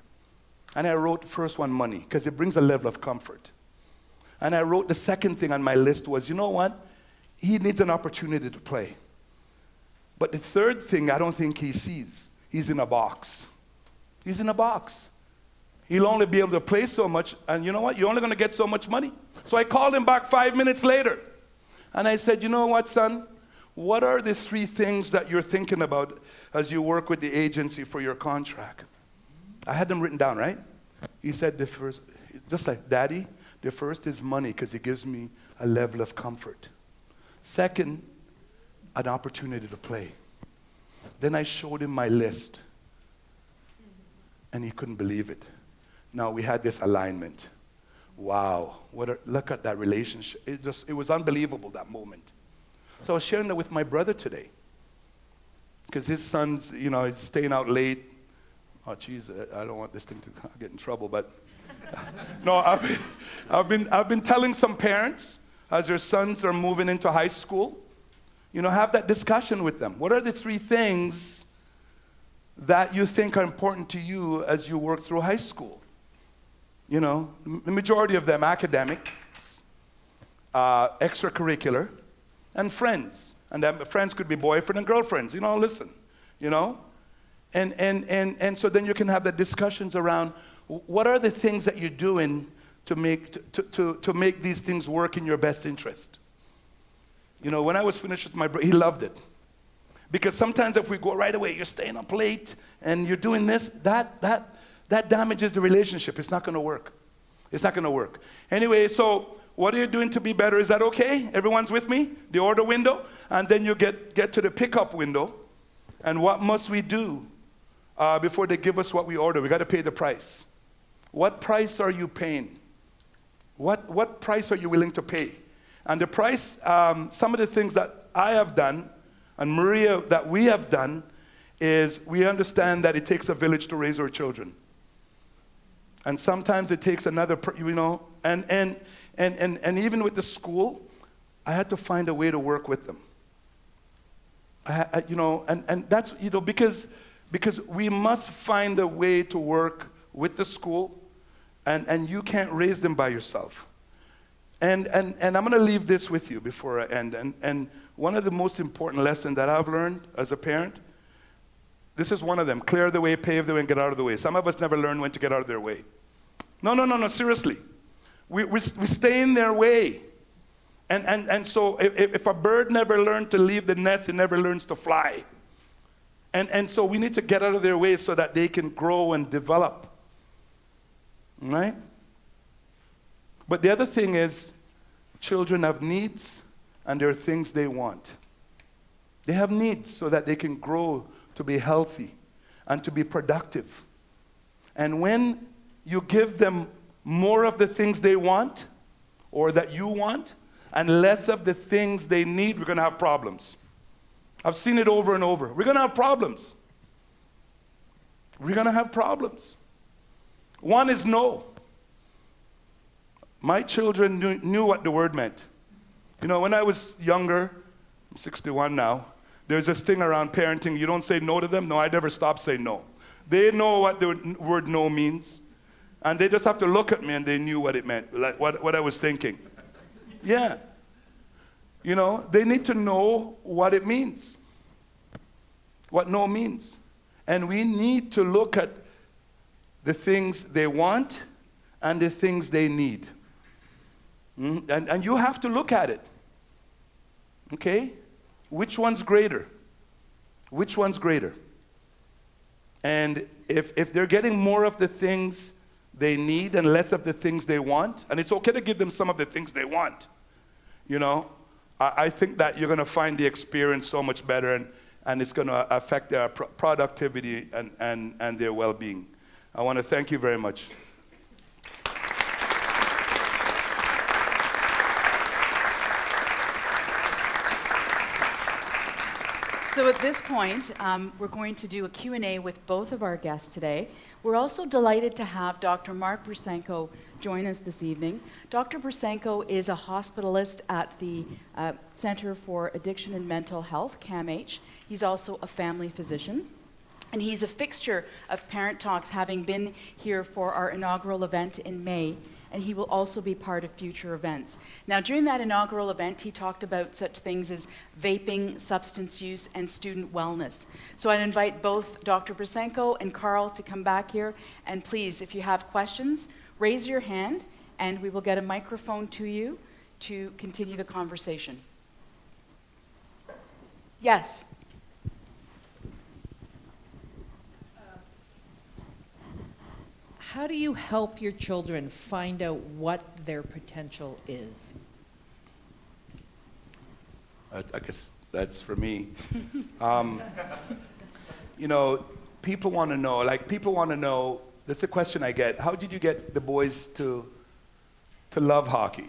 And I wrote first one, money, because it brings a level of comfort. And I wrote the second thing on my list was, you know what? He needs an opportunity to play. But the third thing I don't think he sees, he's in a box. He's in a box. He'll only be able to play so much, and you know what? You're only going to get so much money. So I called him back 5 minutes later. And I said, you know what, son? What are the 3 things that you're thinking about as you work with the agency for your contract? I had them written down, right? He said the first, just like, Daddy, the first is money because it gives me a level of comfort. Second, an opportunity to play. Then I showed him my list, and he couldn't believe it. Now we had this alignment. Wow, look at that relationship. It was unbelievable, that moment. So I was sharing that with my brother today, because his son's, he's staying out late. Oh, geez, I don't want this thing to get in trouble, but no, I've been telling some parents as their sons are moving into high school, have that discussion with them. What are the 3 things that you think are important to you as you work through high school? The majority of them academics, extracurricular, and friends. And friends could be boyfriend and girlfriends. Listen, And so then you can have the discussions around what are the things that you're doing to make these things work in your best interest. When I was finished with my brother, he loved it. Because sometimes if we go right away, you're staying up late and you're doing this, that damages the relationship. It's not going to work. It's not going to work. Anyway, so what are you doing to be better? Is that okay? Everyone's with me? The order window? And then you get to the pickup window. And what must we do before they give us what we order? We got to pay the price. What price are you paying? What price are you willing to pay? And the price, some of the things that I have done, and Maria, that we have done, is we understand that it takes a village to raise our children. And sometimes it takes another, and even with the school, I had to find a way to work with them. And that's, because we must find a way to work with the school, and you can't raise them by yourself. And I'm going to leave this with you before I end. And one of the most important lessons that I've learned as a parent, this is one of them: clear the way, pave the way, and get out of the way. Some of us never learn when to get out of their way. No, seriously. We stay in their way. And so if a bird never learned to leave the nest, it never learns to fly. And so we need to get out of their way so that they can grow and develop. Right? But the other thing is, children have needs, and there are things they want. They have needs so that they can grow to be healthy and to be productive. And when you give them more of the things they want, or that you want, and less of the things they need, we're going to have problems. I've seen it over and over. We're going to have problems. We're going to have problems. One is no. My children knew what the word meant. When I was younger, I'm 61 now, there's this thing around parenting, you don't say no to them. No, I never stopped saying no. They know what the word no means. And they just have to look at me and they knew what it meant, like what I was thinking. Yeah. They need to know what it means, what no means. And we need to look at the things they want and the things they need. And you have to look at it. Okay? Which one's greater? Which one's greater? And if they're getting more of the things they need and less of the things they want, and it's okay to give them some of the things they want, I think that you're going to find the experience so much better, and it's going to affect their productivity and their well-being. I want to thank you very much. So at this point, we're going to do a Q&A with both of our guests today. We're also delighted to have Dr. Mark Broussenko join us this evening. Dr. Broussenko is a hospitalist at the Center for Addiction and Mental Health, CAMH. He's also a family physician. And he's a fixture of Parent Talks, having been here for our inaugural event in May and he will also be part of future events. Now, during that inaugural event, he talked about such things as vaping, substance use, and student wellness. So I'd invite both Dr. Broussenko and Karl to come back here, and please, if you have questions, raise your hand, and we will get a microphone to you to continue the conversation. Yes. How do you help your children find out what their potential is? I guess that's for me. People want to know, that's the question I get, how did you get the boys to love hockey?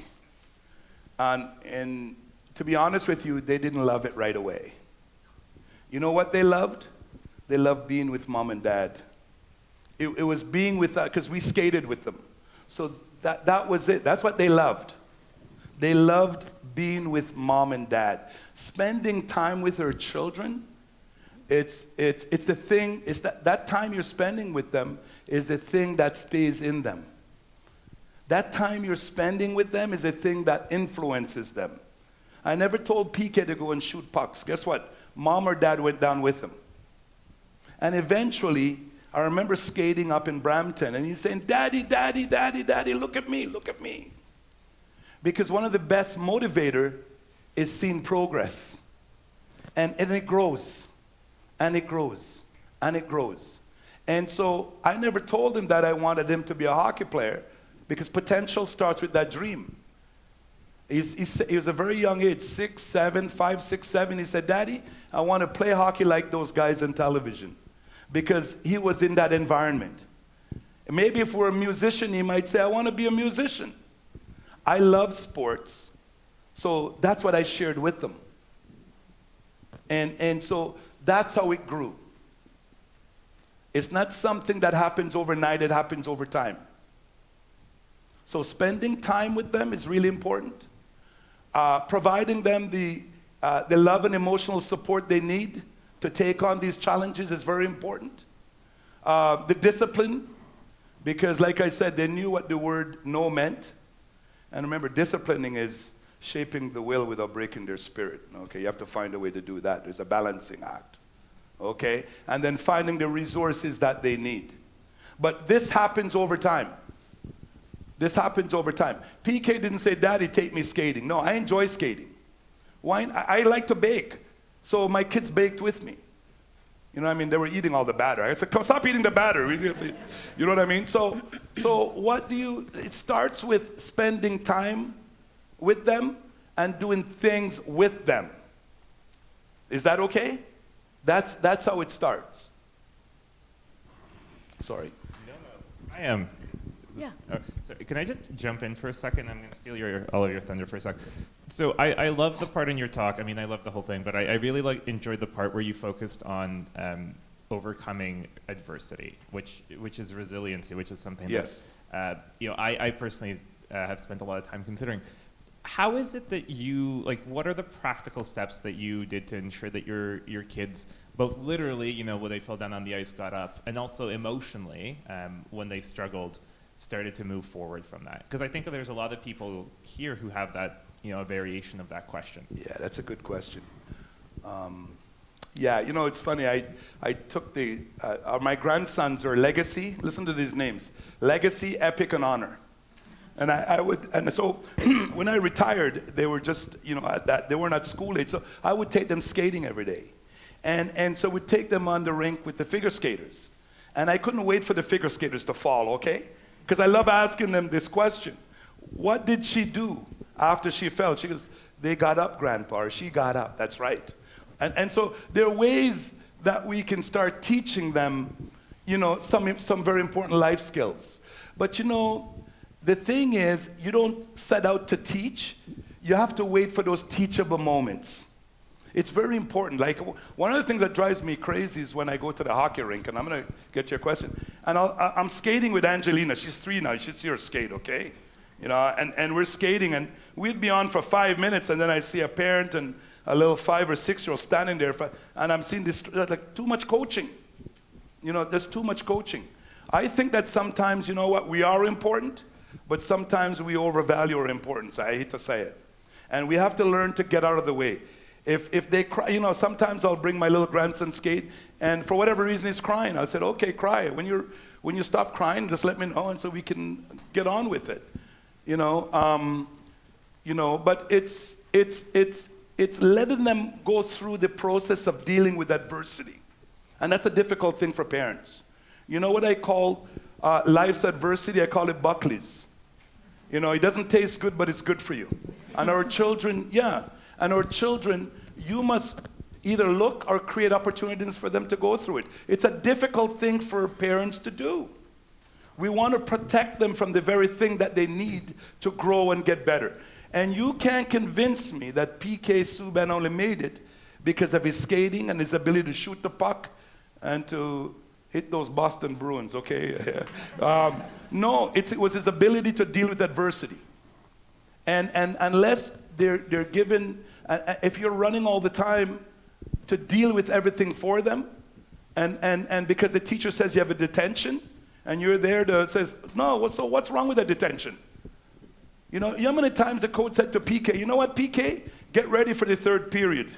And to be honest with you, they didn't love it right away. You know what they loved? They loved being with mom and dad. It was being with us, because we skated with them. So that was it. That's what they loved. They loved being with mom and dad. Spending time with their children, it's the thing, it's that time you're spending with them is the thing that stays in them. That time you're spending with them is the thing that influences them. I never told PK to go and shoot pucks. Guess what? Mom or dad went down with him. And eventually, I remember skating up in Brampton, and he's saying, "Daddy, daddy, daddy, daddy, look at me, look at me." Because one of the best motivator is seeing progress. And it grows, and it grows, and it grows. And so I never told him that I wanted him to be a hockey player, because potential starts with that dream. He was a very young age, 6, 7, 5, 6, 7. He said, "Daddy, I want to play hockey like those guys on television." Because he was in that environment. Maybe if we're a musician, he might say, "I want to be a musician." I love sports, so that's what I shared with them. And so that's how it grew. It's not something that happens overnight, it happens over time. So spending time with them is really important. Providing them the love and emotional support they need to take on these challenges is very important. The discipline, because like I said, they knew what the word no meant. And remember, disciplining is shaping the will without breaking their spirit. Okay, you have to find a way to do that. There's a balancing act. Okay, and then finding the resources that they need. But this happens over time. This happens over time. PK didn't say, "Daddy, take me skating." No, I enjoy skating. Why? I like to bake. So my kids baked with me. You know what I mean? They were eating all the batter. I said, "Come, stop eating the batter." You know what I mean? So it starts with spending time with them and doing things with them. Is that okay? That's how it starts. Sorry. No. I am. Yeah. Sorry, can I just jump in for a second? I'm going to steal all of your thunder for a sec. So I love the part in your talk. I mean, I love the whole thing, but I really enjoyed the part where you focused on overcoming adversity, which is resiliency, which is something Yes. that I personally have spent a lot of time considering. How is it that what are the practical steps that you did to ensure that your kids, both literally, when they fell down on the ice, got up, and also emotionally, when they struggled, started to move forward from that? Because I think there's a lot of people here who have that, a variation of that question. Yeah, that's a good question. It's funny. I took my grandsons are Legacy. Listen to these names: Legacy, Epic, and Honor. And so when I retired, they were just, they weren't at school age. So I would take them skating every day. And so we'd take them on the rink with the figure skaters. And I couldn't wait for the figure skaters to fall, okay? Because I love asking them this question. What did she do after she fell? She goes, "They got up, Grandpa," or "She got up." That's right. And so there are ways that we can start teaching them, some very important life skills. But the thing is, you don't set out to teach. You have to wait for those teachable moments. It's very important. Like, one of the things that drives me crazy is when I go to the hockey rink, and I'm going to get to your question, and I'm skating with Angelina. She's 3 now. You should see her skate, okay? And we're skating, and we'd be on for 5 minutes, and then I see a parent and a little 5 or 6-year-old standing there, and I'm seeing this, like, too much coaching. There's too much coaching. I think that sometimes, we are important, but sometimes we overvalue our importance. I hate to say it. And we have to learn to get out of the way. If they cry, you know, sometimes I'll bring my little grandson skate, and for whatever reason he's crying. I said, okay, cry. When you stop crying, just let me know, and so we can get on with it. But it's letting them go through the process of dealing with adversity. And that's a difficult thing for parents. You know what I call life's adversity? I call it Buckley's. You know, it doesn't taste good, but it's good for you. And our children, you must either look or create opportunities for them to go through it. It's a difficult thing for parents to do. We want to protect them from the very thing that they need to grow and get better. And you can't convince me that P.K. Subban only made it because of his skating and his ability to shoot the puck and to hit those Boston Bruins, okay? No, it was his ability to deal with adversity. And unless they're given, if you're running all the time to deal with everything for them, and because the teacher says you have a detention, and you're there to says, no, so what's wrong with that detention? You know how many times the coach said to PK, you know what, PK? Get ready for the third period.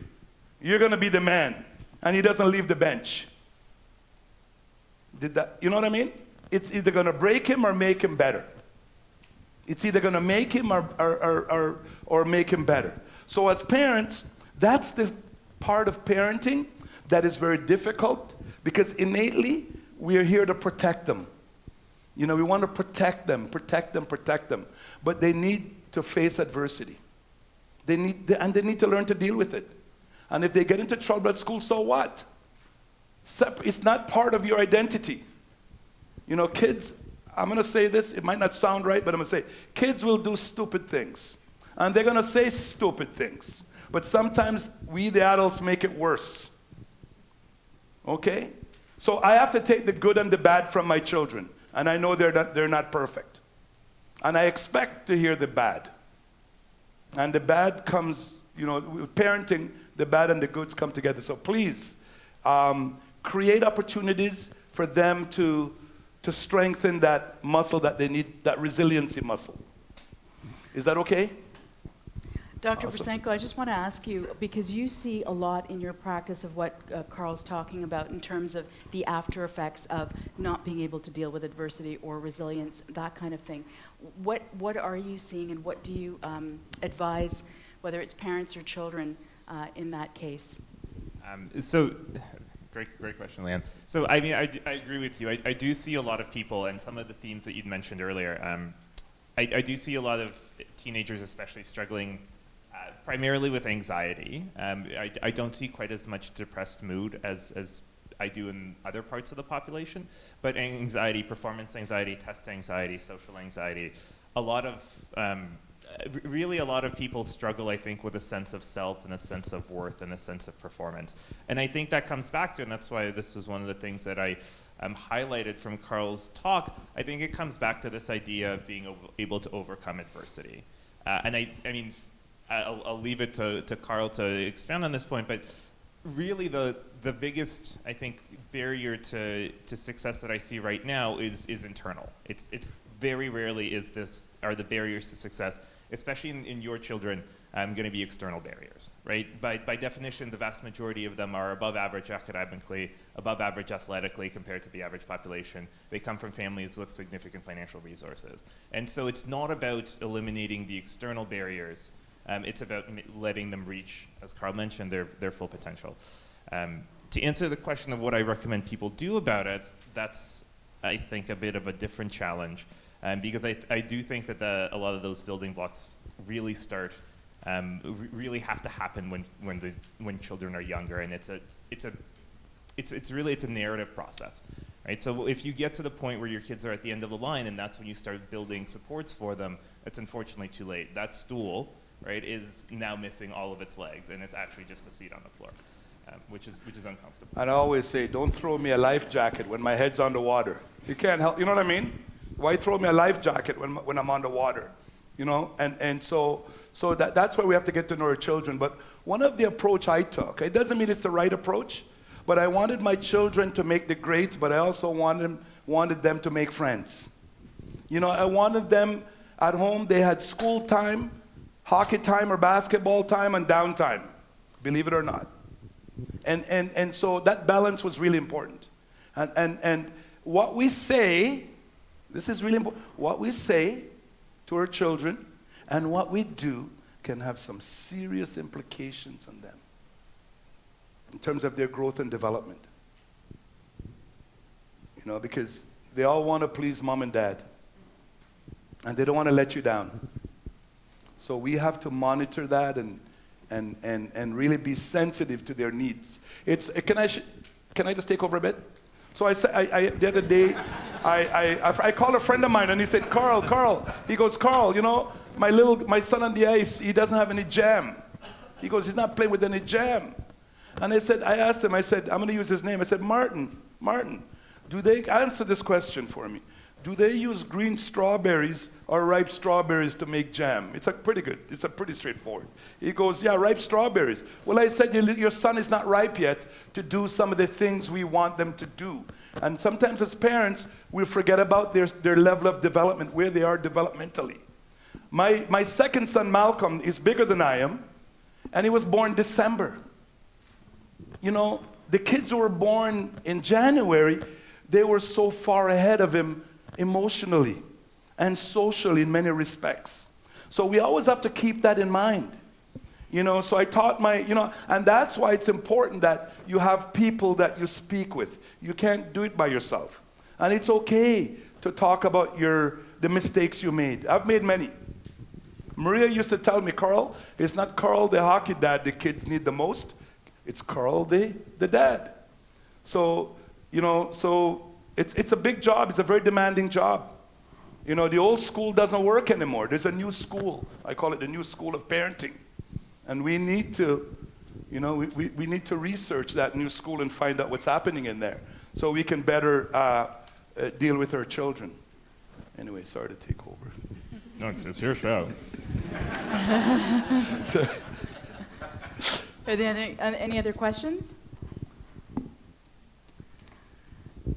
You're going to be the man. And he doesn't leave the bench. You know what I mean? It's either going to break him or make him better. It's either going to make him or make him better. So as parents, that's the part of parenting that is very difficult, because innately we are here to protect them. You know, we want to protect them. But they need to face adversity. They need to learn to deal with it. And if they get into trouble at school, so what? It's not part of your identity. You know, kids, I'm going to say this, it might not sound right, but I'm going to say, kids will do stupid things. And they're going to say stupid things. But sometimes we, the adults, make it worse. Okay? So I have to take the good and the bad from my children. And I know they're not perfect. And I expect to hear the bad. And the bad comes, you know, with parenting, the bad and the goods come together. So please, create opportunities for them to strengthen that muscle that they need, that resiliency muscle. Is that okay? Dr. Awesome. Broussenko, I just want to ask you, because you see a lot in your practice of what Karl's talking about in terms of the after effects of not being able to deal with adversity or resilience, that kind of thing. What are you seeing, and what do you advise, whether it's parents or children, in that case? Great question, Leanne. So I mean, I agree with you. I do see a lot of people, and some of the themes that you'd mentioned earlier. I do see a lot of teenagers especially struggling primarily with anxiety. I don't see quite as much depressed mood as I do in other parts of the population, but anxiety, performance anxiety, test anxiety, social anxiety, a lot of people struggle, I think, with a sense of self and a sense of worth and a sense of performance. And I think that comes back to, and that's why this was one of the things that I highlighted from Karl's talk, I think it comes back to this idea of being able to overcome adversity. And I mean, I'll leave it to Karl to expand on this point, but really the biggest, I think, barrier to success that I see right now is internal. It's very rarely are the barriers to success, especially in your children, going to be external barriers, right? By definition, the vast majority of them are above average academically, above average athletically compared to the average population. They come from families with significant financial resources. And so it's not about eliminating the external barriers. It's about letting them reach, as Karl mentioned, their full potential. To answer the question of what I recommend people do about it, that's, I think, a bit of a different challenge. Because I do think that a lot of those building blocks really really have to happen when children are younger, and it's really a narrative process, right? So if you get to the point where your kids are at the end of the line, and that's when you start building supports for them, it's unfortunately too late. That stool, right, is now missing all of its legs, and it's actually just a seat on the floor, which is uncomfortable. And I always say, don't throw me a life jacket when my head's underwater. You can't help. You know what I mean? Why throw me a life jacket when I'm underwater? You know, and so that's where we have to get to know our children. But one of the approach I took, it doesn't mean it's the right approach, but I wanted my children to make the grades, but I also wanted them to make friends. You know, I wanted them at home, they had school time, hockey time or basketball time, and downtime, believe it or not. And so that balance was really important. And what we say, this is really important, what we say to our children and what we do can have some serious implications on them in terms of their growth and development. You know, because they all want to please mom and dad, and they don't want to let you down. So we have to monitor that and really be sensitive to their needs. Can I just take over a bit? So the other day, I called a friend of mine and he said, Carl, he goes, Carl, you know, my son on the ice, he doesn't have any jam. He goes, he's not playing with any jam. And I asked him, I said, I'm going to use his name. I said, Martin, do they answer this question for me? Do they use green strawberries or ripe strawberries to make jam? It's pretty straightforward. He goes, yeah, ripe strawberries. Well, I said, your son is not ripe yet to do some of the things we want them to do. And sometimes as parents, we forget about their level of development, where they are developmentally. My second son, Malcolm, is bigger than I am, and he was born December. You know, the kids who were born in January, they were so far ahead of him emotionally and socially in many respects. So we always have to keep that in mind. You know, so I taught and that's why it's important that you have people that you speak with. You can't do it by yourself. And it's okay to talk about the mistakes you made. I've made many. Maria used to tell me, Carl, it's not Carl the hockey dad the kids need the most. It's Carl the dad. So, you know, it's a big job. It's a very demanding job. You know, the old school doesn't work anymore. There's a new school. I call it the new school of parenting. And we need to, you know, we need to research that new school and find out what's happening in there so we can better deal with our children. Anyway, sorry to take over. No, it's your show. So, Are there any other questions?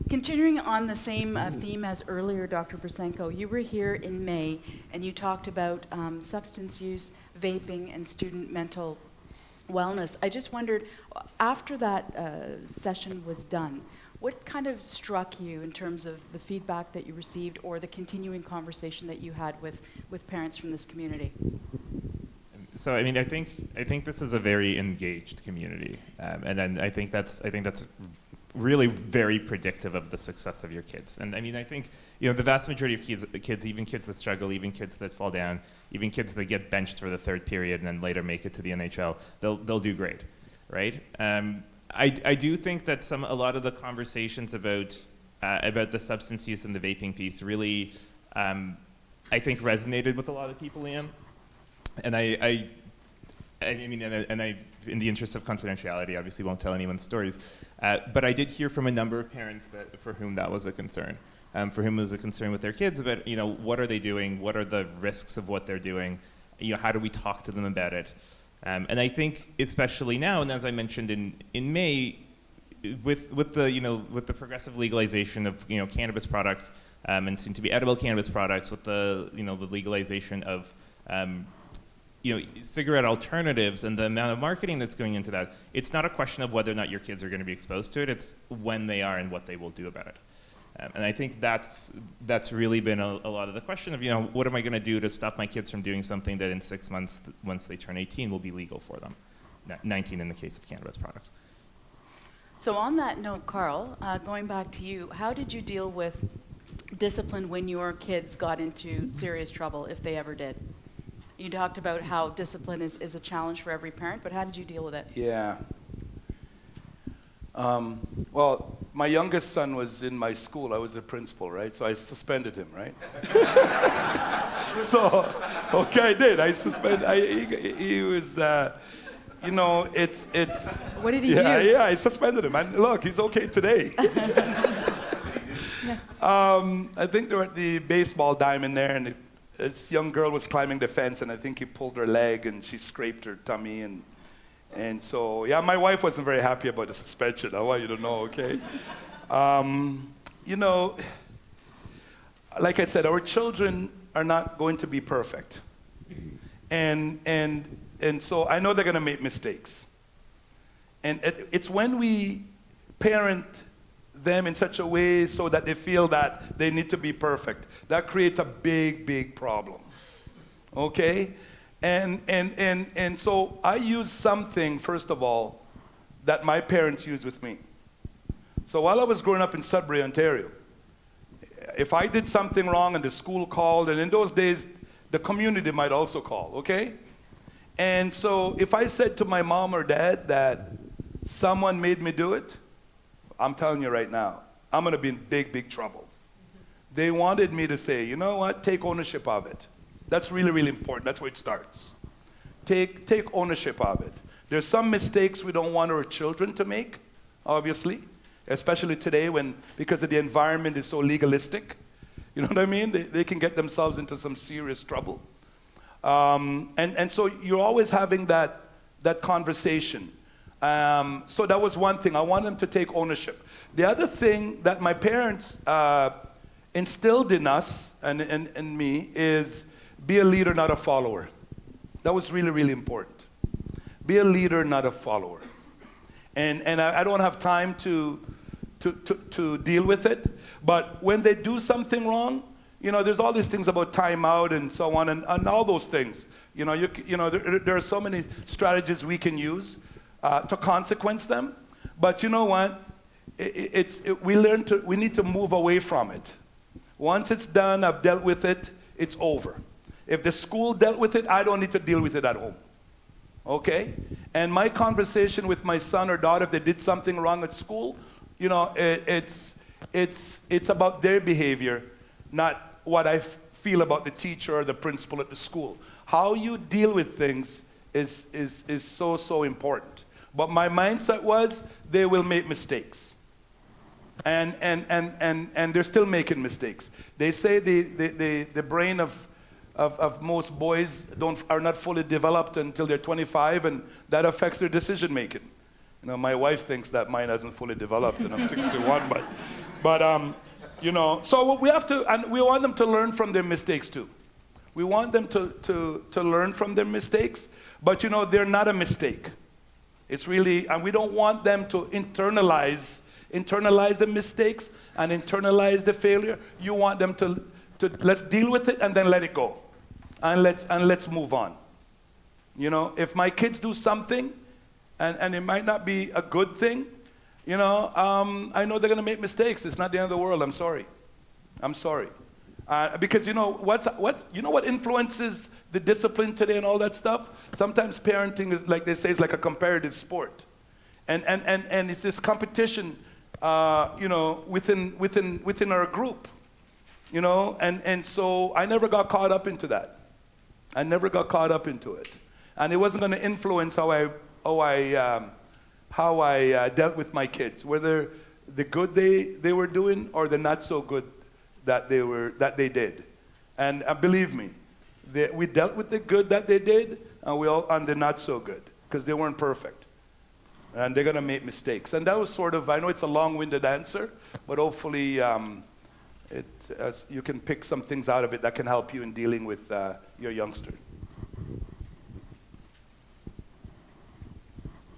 Continuing on the same theme as earlier, Dr. Broussenko, you were here in May and you talked about substance use, vaping, and student mental wellness. I just wondered, after that session was done, what kind of struck you in terms of the feedback that you received or the continuing conversation that you had with parents from this community? So I mean, I think this is a very engaged community, and then I think that's really very predictive of the success of your kids. And I mean, I think, you know, the vast majority of kids, even kids that struggle, even kids that fall down, even kids that get benched for the third period and then later make it to the NHL, they'll do great, right? I do think that a lot of the conversations about the substance use and the vaping piece really, I think, resonated with a lot of people, Leanne. And I mean, in the interest of confidentiality, obviously won't tell anyone's stories. But I did hear from a number of parents for whom that was a concern, for whom it was a concern with their kids about, you know, what are they doing? What are the risks of what they're doing? You know, how do we talk to them about it? And I think, especially now, and as I mentioned in May, with the progressive legalization of, you know, cannabis products, and soon to be edible cannabis products, with the legalization of cigarette alternatives and the amount of marketing that's going into that, it's not a question of whether or not your kids are going to be exposed to it, it's when they are and what they will do about it. And I think that's really been a lot of the question of, you know, what am I going to do to stop my kids from doing something that in 6 months, once they turn 18, will be legal for them, 19 in the case of cannabis products. So on that note, Carl, going back to you, how did you deal with discipline when your kids got into serious trouble, if they ever did? You talked about how discipline is a challenge for every parent, but how did you deal with it? yeah. Well, my youngest son was in my school. I was the principal, right? So I suspended him, right? So, okay, I did. I suspended. He was, you know, it's. What did he do? Yeah, I suspended him. And look, he's okay today. I think they were at the baseball diamond there, and this young girl was climbing the fence, and I think he pulled her leg, and she scraped her tummy, and so, yeah, my wife wasn't very happy about the suspension. I want you to know, okay? You know, like I said, our children are not going to be perfect. And so I know they're going to make mistakes. And it's when we parent them in such a way so that they feel that they need to be perfect, that creates a big, big problem. Okay? And so I use something, first of all, that my parents used with me. So while I was growing up in Sudbury, Ontario, if I did something wrong and the school called, and in those days, the community might also call, okay? And so if I said to my mom or dad that someone made me do it, I'm telling you right now, I'm going to be in big, big trouble. They wanted me to say, you know what, take ownership of it. That's really, really important. That's where it starts. Take ownership of it. There's some mistakes we don't want our children to make, obviously, especially today because of the environment is so legalistic. You know what I mean? They can get themselves into some serious trouble. And so you're always having that conversation. So that was one thing. I want them to take ownership. The other thing that my parents instilled in us and in me is be a leader, not a follower. That was really, really important. Be a leader, not a follower. And I don't have time to deal with it, but when they do something wrong, there's all these things about timeout and so on, and all those things. There are so many strategies we can use to consequence them, but you know what? We need to move away from it. Once it's done, I've dealt with it, it's over. If the school dealt with it, I don't need to deal with it at home. Okay? And my conversation with my son or daughter, if they did something wrong at school, it's about their behavior, not what I feel about the teacher or the principal at the school. How you deal with things is so, so important. But my mindset was they will make mistakes. And they're still making mistakes. They say the brain of most boys are not fully developed until they're 25, and that affects their decision making. My wife thinks that mine hasn't fully developed, and I'm 61. So we have to, and we want them to learn from their mistakes too. We want them to learn from their mistakes, but they're not a mistake. It's really, and we don't want them to internalize the mistakes and internalize the failure. You want them to let's deal with it and then let it go. And let's move on. If my kids do something, and it might not be a good thing, I know they're going to make mistakes. It's not the end of the world. I'm sorry. Because what influences the discipline today and all that stuff? Sometimes parenting is, like they say, is like a comparative sport, and it's this competition, within our group, and so I never got caught up into that. I never got caught up into it, and it wasn't going to influence how I dealt with my kids, whether the good they were doing or the not so good that they did. And believe me, we dealt with the good that they did, and the not so good, because they weren't perfect, and they're going to make mistakes. And that was sort of, I know it's a long-winded answer, but hopefully you can pick some things out of it that can help you in dealing with your youngster.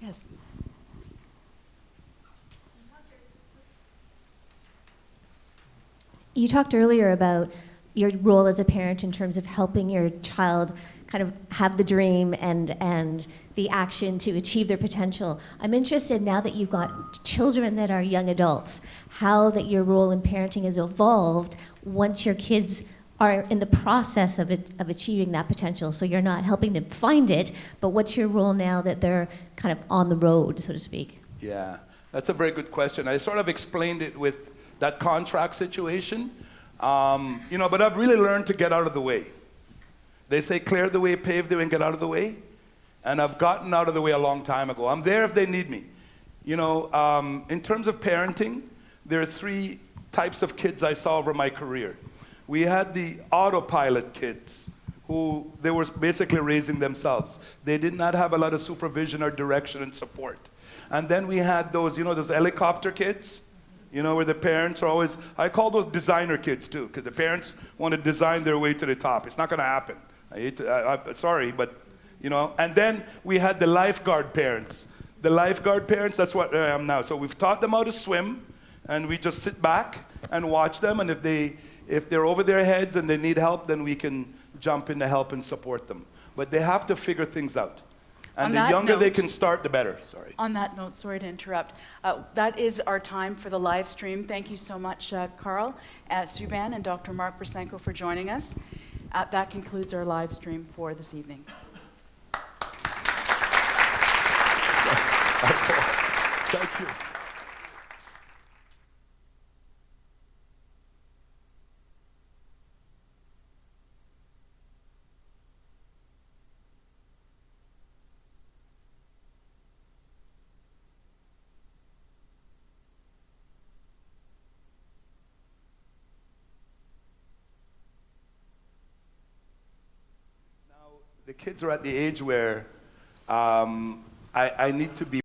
Yes. You talked earlier about your role as a parent in terms of helping your child kind of have the dream and the action to achieve their potential. I'm interested, now that you've got children that are young adults, how that your role in parenting has evolved once your kids are in the process of achieving that potential. So you're not helping them find it, but what's your role now that they're kind of on the road, so to speak? Yeah, that's a very good question. I sort of explained it with that contract situation, but I've really learned to get out of the way. They say clear the way, pave the way, and get out of the way. And I've gotten out of the way a long time ago. I'm there if they need me. In terms of parenting, there are 3 types of kids I saw over my career. We had the autopilot kids, who they were basically raising themselves. They did not have a lot of supervision or direction and support. And then we had those helicopter kids, You know, where the parents are always, I call those designer kids too, because the parents want to design their way to the top. It's not going to happen. Sorry, but, you know. And then we had the lifeguard parents. The lifeguard parents, that's what I am now. So we've taught them how to swim, and we just sit back and watch them. And if they're over their heads and they need help, then we can jump in to help and support them. But they have to figure things out. And the younger they can start, the better. Sorry. On that note, sorry to interrupt. That is our time for the live stream. Thank you so much, Karl Subban and Dr. Mark Broussenko for joining us. That concludes our live stream for this evening. Thank you. The kids are at the age where I need to be